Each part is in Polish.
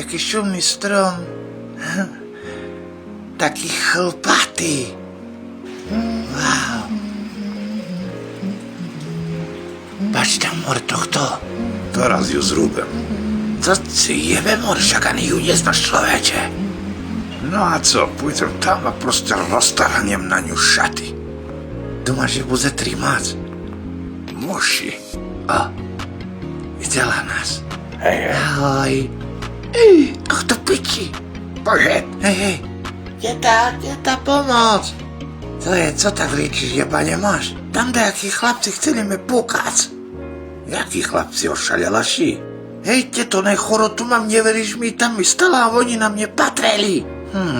jaký šumný strom. Taký chlpatý. Wow. Patrz tam, mor, to kto? Teraz ju zrúbem. Co ci jebe, mor, však ani ju neznaš, človeče. No a co, pójdę tam a proste roztaraniem na niu šaty. Думаš, že bude trímať? Musi. O, videla nás. Hej, Ahoj. Ach to piči. požet. Hej. Teta, pomoc. Co je, co tak rýčiš, jeba nemáš? Tam nejakí chlapci chceli me púkať. Jakí chlapci ošalelaši? Hej, teto, nechoro, tu mám, neveríš mi, tam mi stala a oni na mne patreli.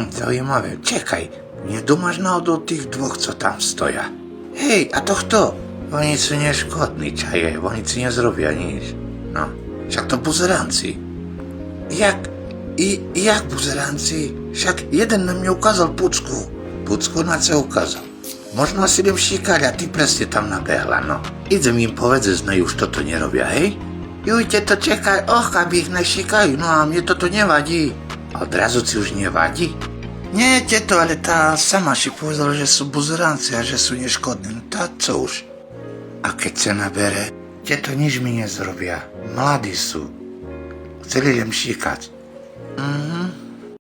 Zaujímavé, čekaj, nedomáš náhodou tých dvoch, co tam stoja? Hej, a to kto? Oni sú neškodní, čaje, oni si nezrobia nič. No, však to buzeranci. Jak buzeranci? Však jeden na mne ukázal pucku. Pucku na co ukázal? Možno asi idem šíkať a ty presne tam nabehla, no. Idem im povedz, že už toto nerobia, hej? Jujte to, čekaj, aby ich nešíkajú, no a mne toto nevadí. A odrazu ci už nevadí? Nie, teto, ale tá sama si povedala, že sú buzeranci a že sú neškodní, no tá co už? A keď sa nabere, teto nič mi nezrobia, mladí sú. Chceli len šíkať.